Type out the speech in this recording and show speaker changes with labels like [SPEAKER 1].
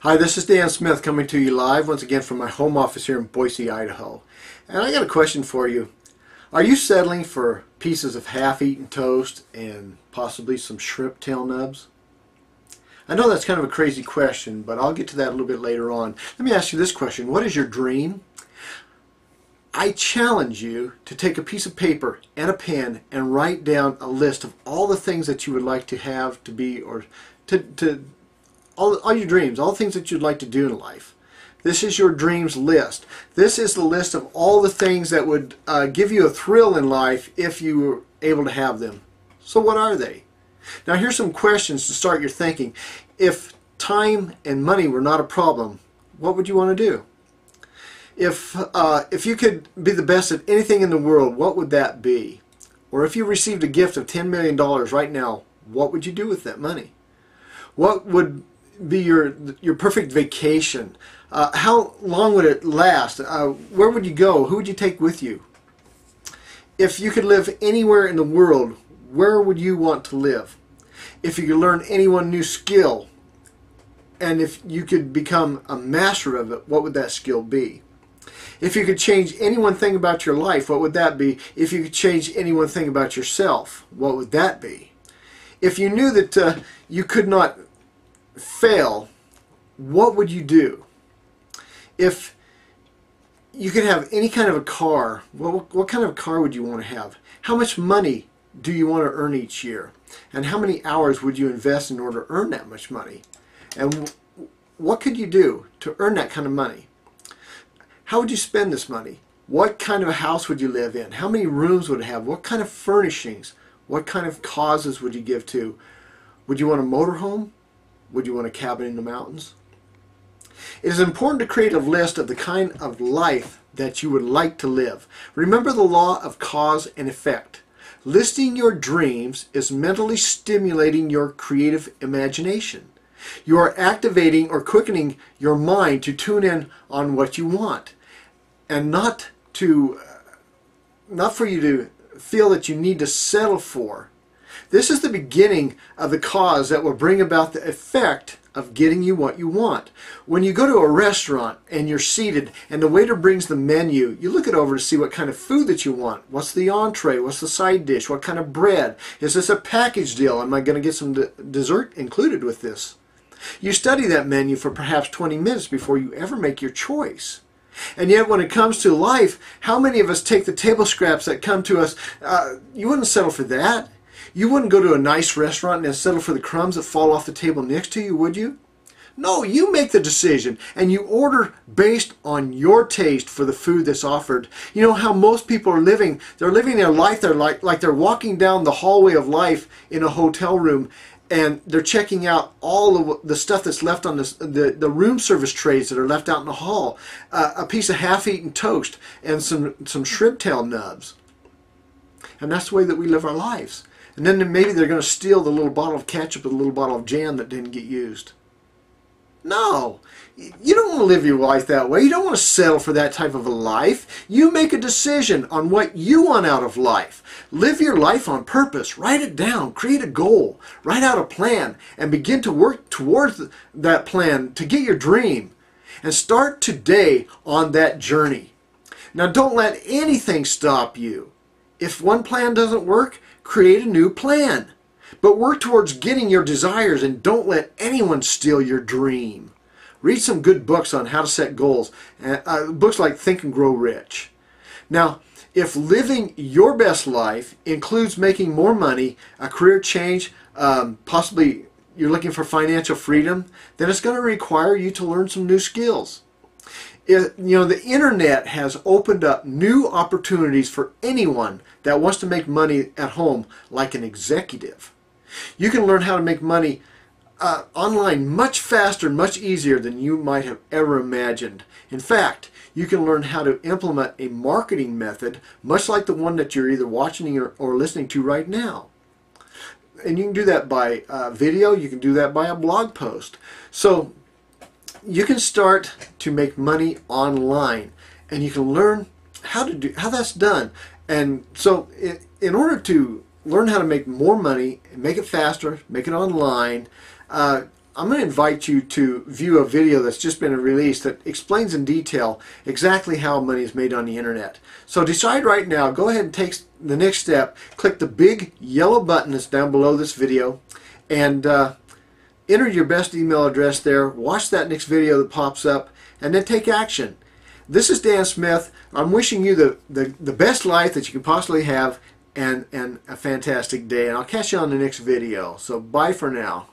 [SPEAKER 1] Hi, this is Dan Smith coming to you live once again from my home office here in Boise, Idaho. And I got a question for you. Are you settling for pieces of half-eaten toast and possibly some shrimp tail nubs? I know that's kind of a crazy question, but I'll get to that a little bit later on. Let me ask you this question. What is your dream? I challenge you to take a piece of paper and a pen and write down a list of all the things that you would like to have, to be, or to all your dreams, all the things that you'd like to do in life. This is your dreams list. This is the list of all the things that would give you a thrill in life if you were able to have them. So what are they? Now here's some questions to start your thinking. If time and money were not a problem, what would you want to do? If you could be the best at anything in the world, what would that be? Or if you received a gift of $10 million right now, what would you do with that money? What would be your perfect vacation? How long would it last? Where would you go? Who would you take with you? If you could live anywhere in the world, where would you want to live? If you could learn any one new skill, and if you could become a master of it, what would that skill be? If you could change any one thing about your life, what would that be? If you could change any one thing about yourself, what would that be? If you knew that you could not fail, what would you do? If you could have any kind of a car, what kind of a car would you want to have? How much money do you want to earn each year? And how many hours would you invest in order to earn that much money? And what could you do to earn that kind of money? How would you spend this money? What kind of a house would you live in? How many rooms would it have? What kind of furnishings? What kind of causes would you give to? Would you want a motorhome? Would you want a cabin in the mountains? It is important to create a list of the kind of life that you would like to live. Remember the law of cause and effect. Listing your dreams is mentally stimulating your creative imagination. You are activating or quickening your mind to tune in on what you want, and not for you to feel that you need to settle for. This is the beginning of the cause that will bring about the effect of getting you what you want. When you go to a restaurant and you're seated and the waiter brings the menu, you look it over to see what kind of food that you want. What's the entree? What's the side dish? What kind of bread? Is this a package deal? Am I going to get some dessert included with this? You study that menu for perhaps 20 minutes before you ever make your choice. And yet when it comes to life, how many of us take the table scraps that come to us? You wouldn't settle for that. You wouldn't go to a nice restaurant and settle for the crumbs that fall off the table next to you, would you? No, you make the decision and you order based on your taste for the food that's offered. You know how most people are living? They're living their life. They're like they're walking down the hallway of life in a hotel room, and they're checking out all of the stuff that's left on the room service trays that are left out in the hall. A piece of half-eaten toast and some shrimp tail nubs. And that's the way that we live our lives. And then maybe they're going to steal the little bottle of ketchup or the little bottle of jam that didn't get used. No, you don't want to live your life that way. You don't want to settle for that type of a life. You make a decision on what you want out of life. Live your life on purpose. Write it down. Create a goal. Write out a plan and begin to work towards that plan to get your dream. And start today on that journey. Now don't let anything stop you. If one plan doesn't work, create a new plan. But work towards getting your desires and don't let anyone steal your dream. Read some good books on how to set goals. Books like Think and Grow Rich. Now, if living your best life includes making more money, a career change, possibly you're looking for financial freedom, then it's going to require you to learn some new skills. The internet has opened up new opportunities for anyone that wants to make money at home, like an executive. You can learn how to make money online much faster and much easier than you might have ever imagined. In fact, you can learn how to implement a marketing method much like the one that you're either watching or listening to right now. And you can do that by video, you can do that by a blog post. So you can start to make money online, and you can learn how that's done. And so in order to learn how to make more money, make it faster, make it online, I'm going to invite you to view a video that's just been released that explains in detail exactly how money is made on the internet. So decide right now, go ahead and take the next step, click the big yellow button that's down below this video, and enter your best email address there, watch that next video that pops up, and then take action. This is Dan Smith. I'm wishing you the best life that you can possibly have and a fantastic day. And I'll catch you on the next video. So bye for now.